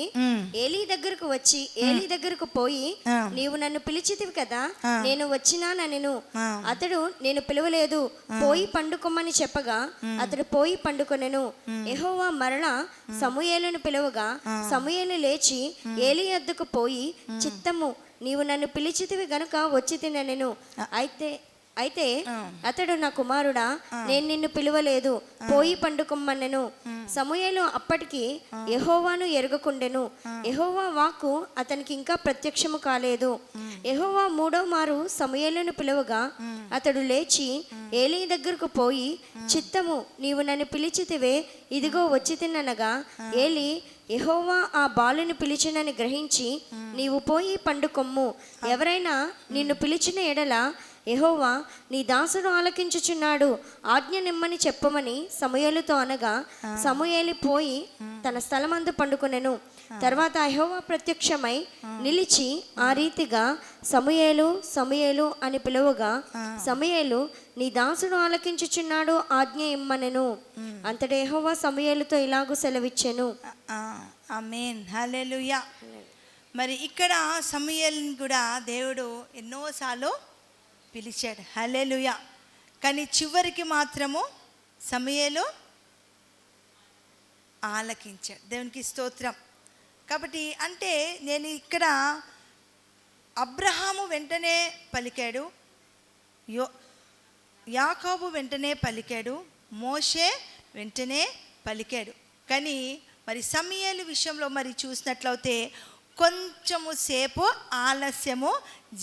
Speaker 2: ఏలీ దగ్గరకు వచ్చి ఏలీ దగ్గరకు పోయి, నీవు నన్ను పిలిచితివి కదా, నేను వచ్చినానెను. అతడు నేను పిలవలేదు, పోయి పండుకోమని చెప్పగా అతడు పోయి పండుకొనెను. యెహోవా మరలా సమూయేలును పిలువగా సమూయేలు లేచి ఏలీ యొద్దకు పోయి, చిత్తము నీవు నన్ను పిలిచితివి గనుక వచ్చి తినెను. అయితే అతడు, నా కుమారుడా, నేను నిన్ను పిలువలేదు, పోయి పండుకొమ్మనెను. సమూయేలు అప్పటికి యెహోవాను ఎరుగకుండెను. యెహోవా వాక్కు అతనికి ఇంకా ప్రత్యక్షము కాలేదు. యెహోవా 3వ మారు సమూయేలును పిలువగా అతడు లేచి ఏలీ దగ్గరకు పోయి, చిత్తము నీవు నన్ను పిలిచితివే, ఇదిగో వచ్చి తిన్ననగా ఏలీ, యెహోవా ఆ బాలుని పిలిచినని గ్రహించి, నీవు పోయి పండుకొమ్ము, ఎవరైనా నిన్ను పిలిచిన ఎడల యెహోవా నీ దాసుడు ఆలకించుచున్నాడు, ఆజ్ఞ నిమ్మని చెప్పమని సమూయేలుతో అనగా సమూయేలు పోయి తన స్థలమందు పండుకొనెను. తర్వాత యెహోవా ప్రత్యక్షమై నిలిచి ఆ రీతిగా సమూయేలు సమూయేలు అని పిలువగా సమూయేలు, నీ దాసుడు ఆలకించుచున్నాడు, ఆజ్ఞ ఇమ్మనెను. అంతటా యెహోవా సమూయేలుతో ఇలాగూ సెలవిచ్చెను.
Speaker 1: ఆమేన్. హల్లెలూయా. మరి ఇక్కడ సమూయేలుని కూడా దేవుడు ఎన్నోసార్లు పిలిచాడు. హల్లెలూయా. కానీ చివరికి మాత్రము సమూయేలు ఆలకించాడు. దేవునికి స్తోత్రం. కాబట్టి అంటే నేను ఇక్కడ అబ్రహాము వెంటనే పలికాడు, యాకోబు వెంటనే పలికాడు, మోషే వెంటనే పలికాడు. కానీ మరి సమూయేలు విషయంలో మరి చూసినట్లయితే కొంచెము సేపు ఆలస్యము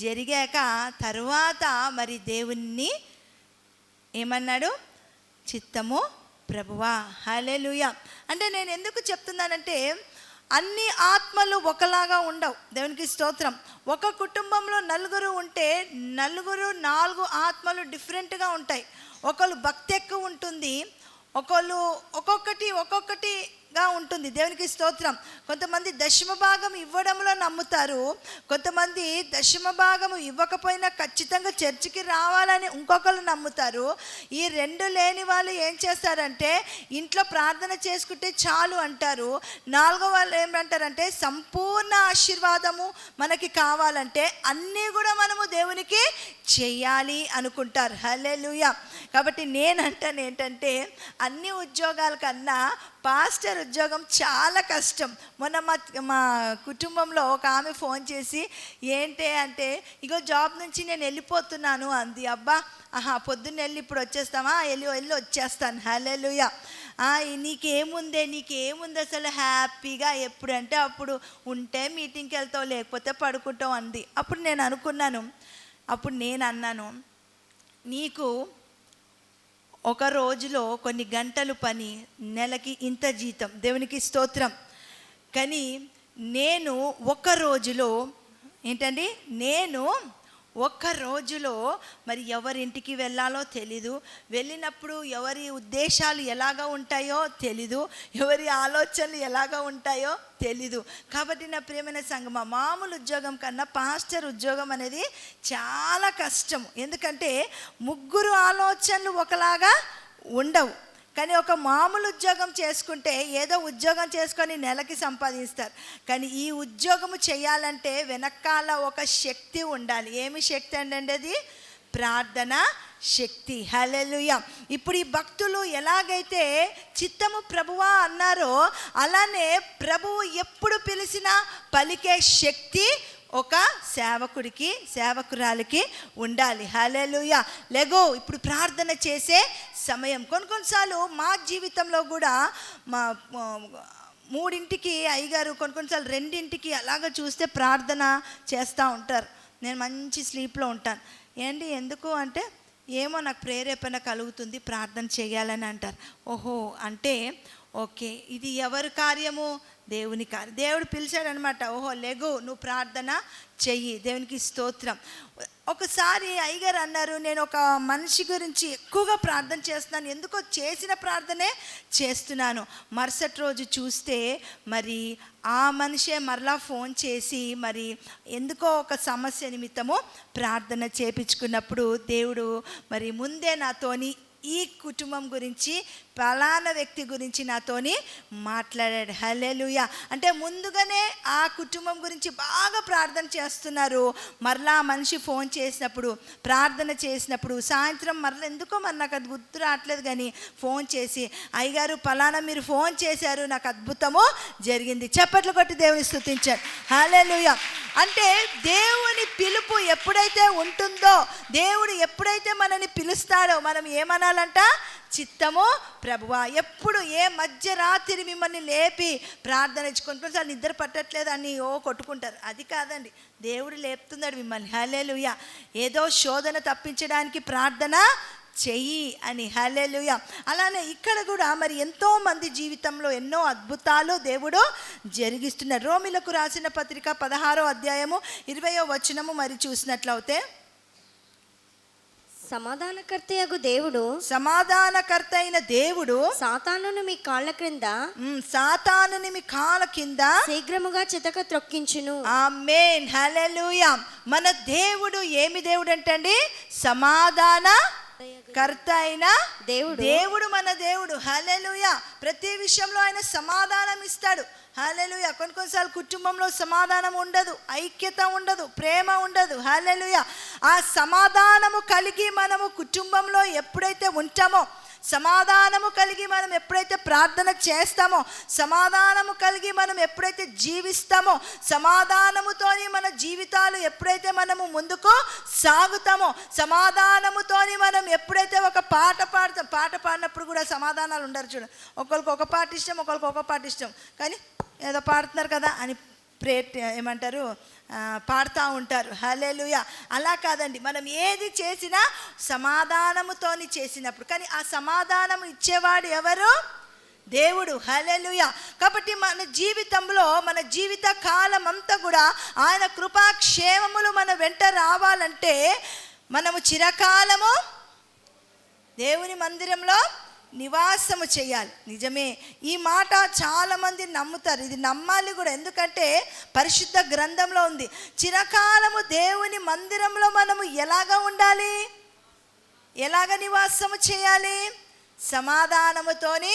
Speaker 1: జరిగాక తరువాత మరి దేవుణ్ణి ఏమన్నాడు? చిత్తము ప్రభువా. హల్లెలూయా. అంటే నేను ఎందుకు చెప్తున్నానంటే అన్ని ఆత్మలు ఒకలాగా ఉండవు. దేవునికి స్తోత్రం. ఒక కుటుంబంలో నలుగురు ఉంటే నాలుగు ఆత్మలు డిఫరెంట్గా ఉంటాయి. ఒకళ్ళు భక్తి ఎక్కువ ఉంటుంది, ఒకళ్ళు ఒక్కొక్కటిగా ఉంటుంది. దేవునికి స్తోత్రం. కొంతమంది దశమ భాగం ఇవ్వడంలో నమ్ముతారు, కొంతమంది దశమ భాగము ఇవ్వకపోయినా ఖచ్చితంగా చర్చికి రావాలని ఇంకొకరు నమ్ముతారు. ఈ రెండు లేని వాళ్ళు ఏం చేస్తారంటే ఇంట్లో ప్రార్థన చేసుకుంటే చాలు అంటారు. నాలుగో వాళ్ళు ఏమంటారంటే సంపూర్ణ ఆశీర్వాదము మనకి కావాలంటే అన్నీ కూడా మనము దేవునికి చెయ్యాలి అనుకుంటారు. హల్లెలూయా. కాబట్టి నేనంటాను ఏంటంటే అన్ని ఉద్యోగాల కన్నా పాస్టర్ ఉద్యోగం చాలా కష్టం. మొన్న మా కుటుంబంలో ఒక ఆమె ఫోన్ చేసి ఏంటి అంటే ఇగో జాబ్ నుంచి నేను వెళ్ళిపోతున్నాను అంది. అబ్బా పొద్దున్న వెళ్ళి ఇప్పుడు వచ్చేస్తామా? వెళ్ళి వచ్చేస్తాను. హల్లెలూయా. నీకేముంది అసలు హ్యాపీగా ఎప్పుడంటే అప్పుడు ఉంటే మీటింగ్కి వెళ్తావు, లేకపోతే పడుకుంటావు అంది. అప్పుడు నేను అన్నాను నీకు ఒక రోజులో కొన్ని గంటలు పని, నెలకి ఇంత జీతం. దేవునికి స్తోత్రం. కానీ నేను ఒక్క రోజులో మరి ఎవరింటికి వెళ్ళాలో తెలీదు, వెళ్ళినప్పుడు ఎవరి ఉద్దేశాలు ఎలాగా ఉంటాయో తెలీదు, ఎవరి ఆలోచనలు ఎలాగా ఉంటాయో తెలీదు. కాబట్టి నా ప్రియమైన సంగమా, మామూలు ఉద్యోగం కన్నా పాస్టర్ ఉద్యోగం అనేది చాలా కష్టం. ఎందుకంటే ముగ్గురు ఆలోచనలు ఒకలాగా ఉండవు. కానీ ఒక మామూలు ఉద్యోగం చేసుకుంటే ఏదో ఉద్యోగం చేసుకొని నెలకి సంపాదిస్తారు. కానీ ఈ ఉద్యోగము చేయాలంటే వెనకాల ఒక శక్తి ఉండాలి. ఏమి శక్తి అంటే అది ప్రార్థన శక్తి. హల్లెలూయా. ఇప్పుడు ఈ భక్తులు ఎలాగైతే చిత్తము ప్రభువా అన్నారో అలానే ప్రభువు ఎప్పుడు పిలిచినా పలికే శక్తి ఒక సేవకురాలికి ఉండాలి. హల్లెలూయా. లెగో ఇప్పుడు ప్రార్థన చేసే సమయం. కొన్నిసార్లు మా జీవితంలో కూడా మా 3ంటికి అయ్యగారు కొన్నిసార్లు 2ంటికి అలాగ చూస్తే ప్రార్థన చేస్తూ ఉంటారు. నేను మంచి స్లీప్లో ఉంటాను. ఎందుకు అంటే ఏమో నాకు ప్రేరేపణ కలుగుతుంది ప్రార్థన చేయాలని అంటారు. ఓహో అంటే ఓకే, ఇది ఎవరి కార్యము? దేవుని కార్యం. దేవుడు పిలిచాడనమాట. ఓహో లెగు, నువ్వు ప్రార్థన చెయ్యి. దేవునికి స్తోత్రం. ఒకసారి అయ్యగారు అన్నారు, నేను ఒక మనిషి గురించి ఎక్కువగా ప్రార్థన చేస్తున్నాను, ఎందుకో చేసిన ప్రార్థనే చేస్తున్నాను. మరుసటి రోజు చూస్తే మరి ఆ మనిషే మరలా ఫోన్ చేసి మరి ఎందుకో ఒక సమస్య నిమిత్తము ప్రార్థన చేపించుకున్నప్పుడు దేవుడు మరి ముందే నాతోని ఈ కుటుంబం గురించి ఫలానా వ్యక్తి గురించి నాతోని మాట్లాడాడు. హల్లెలూయా. అంటే ముందుగానే ఆ కుటుంబం గురించి బాగా ప్రార్థన చేస్తున్నారు. మరలా మనిషి ఫోన్ చేసినప్పుడు ప్రార్థన చేసినప్పుడు సాయంత్రం మరలా ఎందుకో నాకు అది గుర్తు రావట్లేదు కానీ ఫోన్ చేసి అయ్యగారు ఫలానా మీరు ఫోన్ చేశారు, నాకు అద్భుతము జరిగింది. చప్పట్లు కొట్టి దేవుని స్తుతించారు. హల్లెలూయా. అంటే దేవుని పిలుపు ఎప్పుడైతే ఉంటుందో, దేవుడు ఎప్పుడైతే మనని పిలుస్తాడో మనం ఏమనాలంట? చిత్తము ప్రభువా. ఎప్పుడు ఏ మధ్యరాత్రి మిమ్మల్ని లేపి ప్రార్థన కొన్నిసార్లు నిద్ర పట్టట్లేదు అని కొట్టుకుంటారు. అది కాదండి, దేవుడు లేపుతున్నాడు మిమ్మల్ని. హల్లెలూయా. ఏదో శోధన తప్పించడానికి ప్రార్థన చెయ్యి అని. హల్లెలూయా. అలానే ఇక్కడ కూడా మరి ఎంతో మంది జీవితంలో ఎన్నో అద్భుతాలు దేవుడు జరిగిస్తున్నారు. రోమిలకు రాసిన పత్రిక 16వ అధ్యాయము 20వ వచనము మరి చూసినట్లయితే,
Speaker 2: సమాధానకర్త అయిన దేవుడు సాతానుని మీ కాళ్ళ క్రింద శీఘ్రముగా చితక త్రొక్కించును.
Speaker 1: ఆమేన్. హల్లెలూయా. మన దేవుడు ఏమి దేవుడు అంటండి? సమాధాన కర్త అయిన దేవుడు మన దేవుడు. హల్లెలూయా. ప్రతి విషయంలో ఆయన సమాధానం ఇస్తాడు. హల్లెలూయా. కొన్నిసార్లు కుటుంబంలో సమాధానం ఉండదు, ఐక్యత ఉండదు, ప్రేమ ఉండదు. హల్లెలూయా. ఆ సమాధానము కలిగి మనము కుటుంబంలో ఎప్పుడైతే ఉంటామో, సమాధానము కలిగి మనం ఎప్పుడైతే ప్రార్థన చేస్తామో, సమాధానము కలిగి మనం ఎప్పుడైతే జీవిస్తామో, సమాధానముతోని మన జీవితాలు ఎప్పుడైతే మనము ముందుకు సాగుతామో, సమాధానముతోని మనం ఎప్పుడైతే ఒక పాట పాడతాం, పాట పాడినప్పుడు కూడా సమాధానాలు ఉండరు. చూడండి, ఒకరికి ఒక పాట ఇష్టం, ఒకరికి ఒక పాట ఇష్టం, కానీ ఏదో పాడుతున్నారు కదా అని ఏమంటారు పాడుతూ ఉంటారు. హల్లెలూయా. అలా కాదండి, మనం ఏది చేసినా సమాధానముతోని చేసినప్పుడు, కానీ ఆ సమాధానం ఇచ్చేవాడు ఎవరు? దేవుడు. హల్లెలూయా. కాబట్టి మన జీవితంలో, మన జీవిత కాలం అంతా కూడా ఆయన కృపాక్షేమములు మన వెంట రావాలంటే మనము చిరకాలము దేవుని మందిరంలో నివాసము చేయాలి. నిజమే, ఈ మాట చాలామంది నమ్ముతారు, ఇది నమ్మాలి కూడా. ఎందుకంటే పరిశుద్ధ గ్రంథంలో ఉంది, చిరకాలము దేవుని మందిరంలో మనము ఎలాగ ఉండాలి, ఎలాగ నివాసము చేయాలి? సమాధానముతోని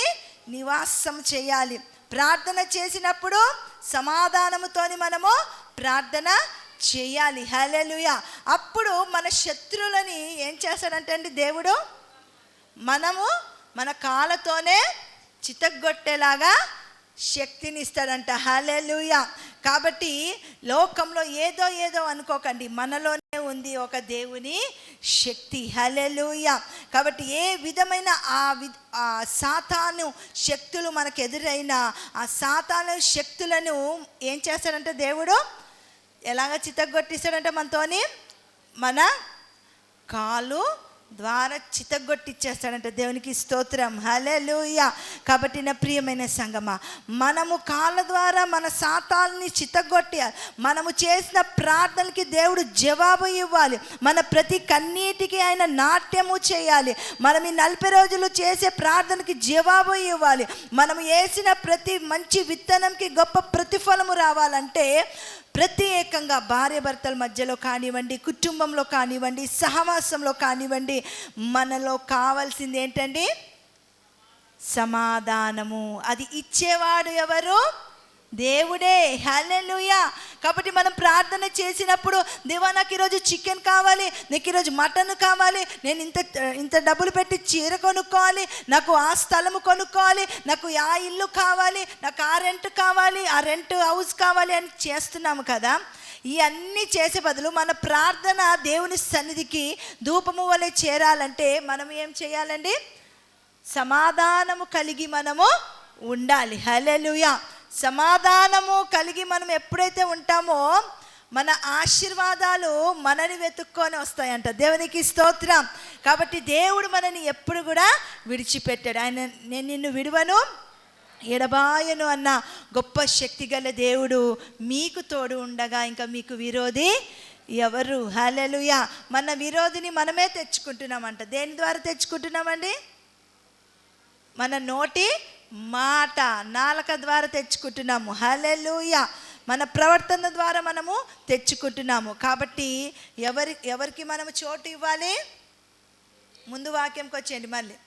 Speaker 1: నివాసం చేయాలి. ప్రార్థన చేసినప్పుడు సమాధానముతోని మనము ప్రార్థన చేయాలి. హల్లెలూయా. అప్పుడు మన శత్రువులని ఏం చేస్తాడంటే అండి దేవుడు, మన కాళ్ళతోనే చితగ్గొట్టేలాగా శక్తిని ఇస్తాడంట. హల్లెలూయా. కాబట్టి లోకంలో ఏదో అనుకోకండి, మనలోనే ఉంది ఒక దేవుని శక్తి. హల్లెలూయా. కాబట్టి ఏ విధమైన ఆ సాతాను శక్తులు మనకు ఎదురైన ఆ సాతాను శక్తులను ఏం చేస్తాడంటే దేవుడు ఎలాగ చితగ్గొట్టిస్తాడంటే మనతోని మన కాలు ద్వారా చితగ్గొట్టిచ్చేస్తాడంట. దేవునికి స్తోత్రం. హల్లెలూయా. కాబట్టి నా ప్రియమైన సంగమా, మనము కాళ్ళ ద్వారా మన సాతాన్ని చితగ్గొట్టాలి. మనము చేసిన ప్రార్థనలకి దేవుడు జవాబు ఇవ్వాలి. మన ప్రతి కన్నీటికి ఆయన నాట్యము చేయాలి. మనం ఈ 40 రోజులు చేసే ప్రార్థనకి జవాబు ఇవ్వాలి. మనం వేసిన ప్రతి మంచి విత్తనంకి గొప్ప ప్రతిఫలము రావాలంటే ప్రత్యేకంగా భార్య భర్తల మధ్యలో కానివ్వండి, కుటుంబంలో కానివ్వండి, సహవాసంలో కానివ్వండి, మనలో కావాల్సింది ఏంటండి? సమాధానము. అది ఇచ్చేవాడు ఎవరు? దేవుడే. హల్లెలూయా. కాబట్టి మనం ప్రార్థన చేసినప్పుడు, దేవా నాకు ఈరోజు చికెన్ కావాలి, నాకు ఈరోజు మటన్ కావాలి, నేను ఇంత డబ్బులు పెట్టి చీర కొనుక్కోవాలి, నాకు ఆ స్థలము కొనుక్కోవాలి, నాకు ఆ ఇల్లు కావాలి, నాకు ఆ రెంట్ కావాలి, ఆ రెంట్ హౌస్ కావాలి అని చేస్తున్నాము కదా. ఇవన్నీ చేసే బదులు మన ప్రార్థన దేవుని సన్నిధికి ధూపము వలె చేరాలంటే మనం ఏం చేయాలండి? సమాధానము కలిగి మనము ఉండాలి. హల్లెలూయా. సమాధానము కలిగి మనం ఎప్పుడైతే ఉంటామో మన ఆశీర్వాదాలు మనని వెతుక్కొని వస్తాయంట. దేవునికి స్తోత్రం. కాబట్టి దేవుడు మనని ఎప్పుడు కూడా విడిచిపెట్టాడు. ఆయన నేను నిన్ను విడువను ఎడబాయను అన్న గొప్ప శక్తి గల దేవుడు మీకు తోడు ఉండగా ఇంకా మీకు విరోధి ఎవరు? హల్లెలూయా. మన విరోధిని మనమే తెచ్చుకుంటున్నామంట. దేని ద్వారా తెచ్చుకుంటున్నామండి? మన నోటి మాట, నాలుక ద్వారా తెచ్చుకుంటున్నాము. హల్లెలూయా. మన ప్రవర్తన ద్వారా మనము తెచ్చుకుంటున్నాము. కాబట్టి ఎవరికి మనము చోటు ఇవ్వాలి? ముందు వాక్యంకి వచ్చేయండి. మళ్ళీ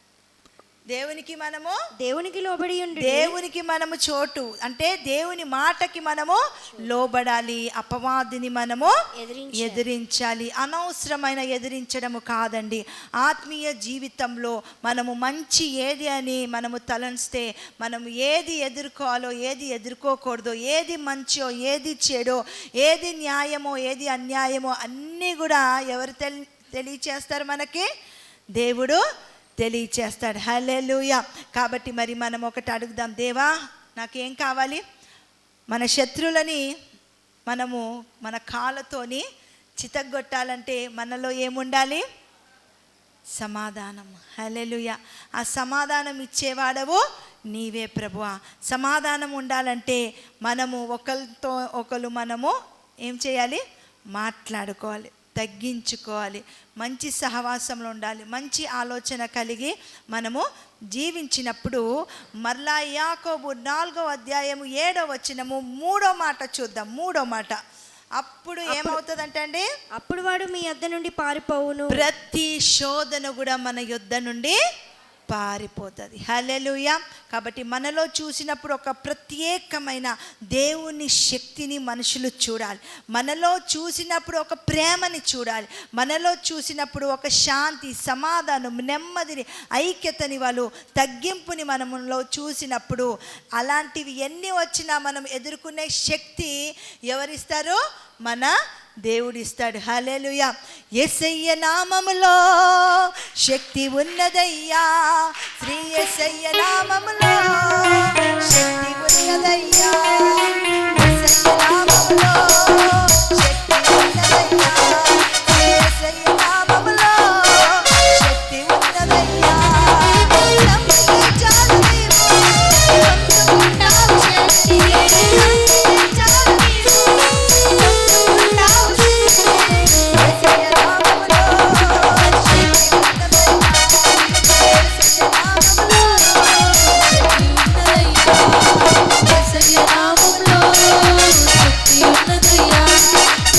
Speaker 1: దేవునికి లోబడి ఉండి దేవునికి మనము చోటు, అంటే దేవుని మాటకి మనము లోబడాలి. అపవాదిని మనము ఎదిరించాలి. అనవసరమైన ఎదిరించడము కాదండి. ఆత్మీయ జీవితంలో మనము మంచి ఏది అని మనము తలంస్తే, మనము ఏది ఎదుర్కోవాలో, ఏది ఎదుర్కోకూడదో, ఏది మంచో, ఏది చెడో, ఏది న్యాయమో, ఏది అన్యాయమో అన్నీ కూడా ఎవరు తెలియచేస్తారు? మనకి దేవుడు తెలియచేస్తాడు. హల్లెలూయా. కాబట్టి మరి మనం ఒకటి అడుగుదాం, దేవా నాకేం కావాలి? మన శత్రువులని మనము మన కాళ్ళతోని చితగ్గొట్టాలంటే మనలో ఏముండాలి? సమాధానం. హల్లెలూయా. ఆ సమాధానం ఇచ్చేవాడవు నీవే ప్రభువా. సమాధానం ఉండాలంటే మనము ఒకరితో ఒకరు మనము ఏం చేయాలి? మాట్లాడుకోవాలి, తగ్గించుకోవాలి, మంచి సహవాసంలో ఉండాలి, మంచి ఆలోచన కలిగి మనము జీవించినప్పుడు మరలా యాకోబు 4వ అధ్యాయము 7వ వచనము 3వ మాట చూద్దాం. 3వ మాట, అప్పుడు ఏమవుతుందంటే అండి,
Speaker 2: అప్పుడు వాడు మీ యొద్ద నుండి పారిపోవును.
Speaker 1: ప్రతి శోధన కూడా మన యొద్ద నుండి పారిపోతుంది. హల్లెలూయా. కాబట్టి మనలో చూసినప్పుడు ఒక ప్రత్యేకమైన దేవుని శక్తిని మనుషులు చూడాలి. మనలో చూసినప్పుడు ఒక ప్రేమని చూడాలి. మనలో చూసినప్పుడు ఒక శాంతి, సమాధానం, నెమ్మదిని, ఐక్యతని, వాళ్ళు తగ్గింపుని మనలో చూసినప్పుడు అలాంటివి ఎన్ని వచ్చినా మనం ఎదుర్కొనే శక్తి ఎవరిస్తారు? మన దేవుడిస్తాడు. హల్లెలూయా. యేసయ్య నామములో శక్తి ఉన్నదయ్యా, శ్రీ యేసయ్య నామములో శక్తి ఉన్నదయ్యా, యేసయ్య నామములో శక్తి ఉన్నదయ్యా, శ్రీ యేసయ్య నామములో శక్తి ఉన్నదయ్యా. నమ్మితే చాలు నీవు పొందుకుంటావు శక్తి, నమ్మితే చాలు నీవు పొందుకుంటావు శక్తి. యేసయ్య నామములో శక్తి ఉన్నదయ్యా, యేసయ్య నామములో
Speaker 3: యేసయ్య నామములో శక్తి ఉన్నదయ్యా,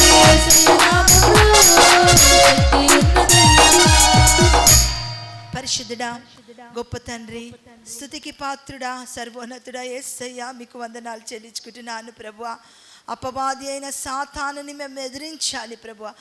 Speaker 3: యేసయ్య నామములో శక్తి ఉన్నదయ్యా.
Speaker 1: పరిశుద్ధుడా, గొప్ప తండ్రి, స్తుతికి పాత్రుడా, సర్వోన్నతుడా యేసయ్యా, మీకు వందనాలు చెల్లించుకుంటున్నాను ప్రభువా. అపవాది అయిన సాతానుని మేము ఎదిరించాలి ప్రభువా.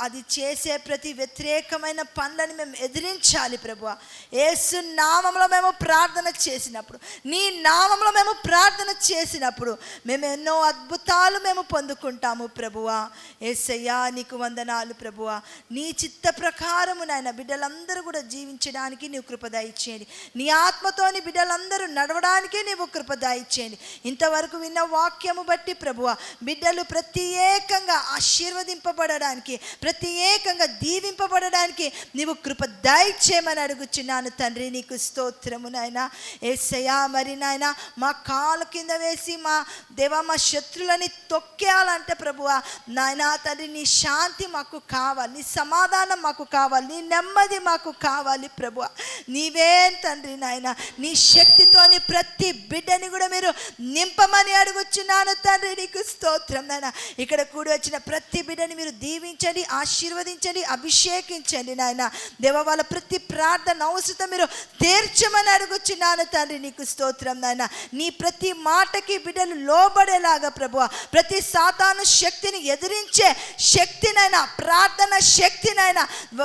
Speaker 1: అది చేసే ప్రతి వ్యతిరేకమైన పనులను మేము ఎదిరించాలి ప్రభువా. యేసు నామములో మేము ప్రార్థన చేసినప్పుడు, నీ నామములో మేము ప్రార్థన చేసినప్పుడు మేము ఎన్నో అద్భుతాలు మేము పొందుకుంటాము ప్రభువా. యేసయ్యా, నీకు వందనాలు ప్రభువా. నీ చిత్త ప్రకారము నాయన బిడ్డలందరూ కూడా జీవించడానికి నీవు కృప దయచేయండి. నీ ఆత్మతోని బిడ్డలందరూ నడవడానికి నీవు కృప దయచేయండి. ఇంతవరకు విన్న వాక్యము బట్టి ప్రభువా, బిడ్డలు ప్రత్యేకంగా ఆశీర్వదింపబడడానికి, ప్రత్యేకంగా దీవింపబడడానికి నీవు కృప దయచేయమని అడుగుచున్నాను తండ్రి. నీకు స్తోత్రము నాయన. యేసయ్యా, మరి నాయన మా కాలు కింద వేసి మా దేవా మా శత్రులని తొక్కేయాలంటే ప్రభువా నాయన తండ్రి, నీ శాంతి మాకు కావాలి, నీ సమాధానం మాకు కావాలి, నీ నెమ్మది మాకు కావాలి ప్రభువా. నీవే తండ్రి నాయన, నీ శక్తితోని ప్రతి బిడ్డని కూడా మీరు నింపమని అడుగుచున్నాను తండ్రి. నీకు స్తోత్రం నాయన. ఇక్కడ కూడి వచ్చిన ప్రతి బిడ్డని మీరు దీవించండి, ఆశీర్వదించండి, అభిషేకించండి నాయన. దేవ వాళ్ళ ప్రతి ప్రార్థన అవసరం మీరు తీర్చమని అడుగుచున్నాను తండ్రి. నీకు స్తోత్రం నాయన. నీ ప్రతి మాటకి బిడ్డలు లోబడేలాగా ప్రభువా, ప్రతి సాతాను శక్తిని ఎదిరించే శక్తినైనా, ప్రార్థన శక్తినైనా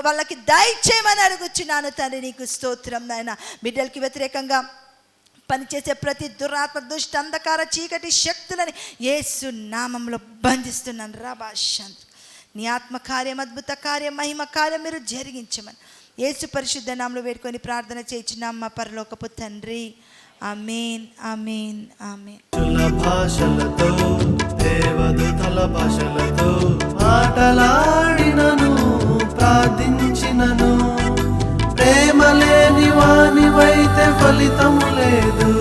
Speaker 1: వాళ్ళకి దయచేయమని అడుగుచున్నాను తండ్రి. నీకు స్తోత్రం నాయన. బిడ్డలకి వ్యతిరేకంగా పనిచేసే ప్రతి దురాత్మ, దుష్ట, అంధకార, చీకటి శక్తులని యేసు నామంలో బంధిస్తున్నాను. రాబాశాంత్ నీ ఆత్మకార్యం, అద్భుత కార్యం, మహిమ కార్యం మీరు జరిగించమని యేసు పరిశుద్ధ నామములో వేడుకొని ప్రార్థన చేయించున్నాం మా పరలోకపు తండ్రి. ఆమేన్, ఆమేన్, ఆమేన్.
Speaker 4: భాషలతో, దేవదూతల భాషలతో మాటలాడినను, ప్రార్థించినను, ప్రేమ లేని వానివైతే ఫలితము లేదు.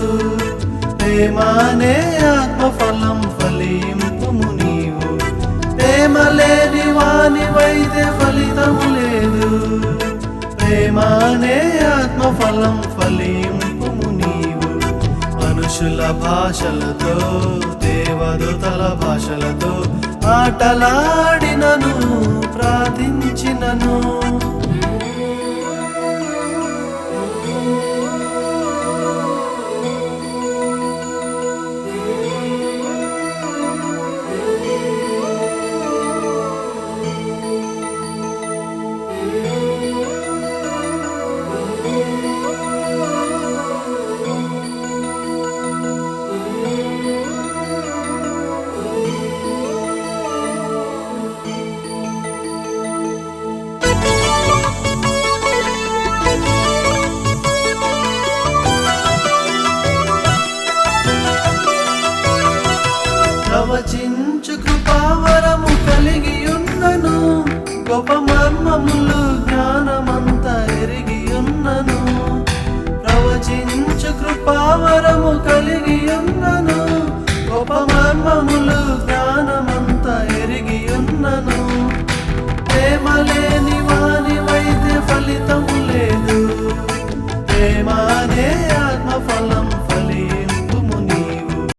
Speaker 4: ప్రేమనే ఆత్మఫలం ఫలింపుము నీవు. ప్రేమ లేని వానివైతే ఫలితము లేదు. ప్రేమనే ఆత్మఫలం ఫలింపుము నీవు. మనుషుల భాషలతో, దేవదూతల భాషలతో మాటలాడినను, ప్రార్థించినను. ప్రవచించు కృపావరము కలిగి ఉన్నను, గొప్ప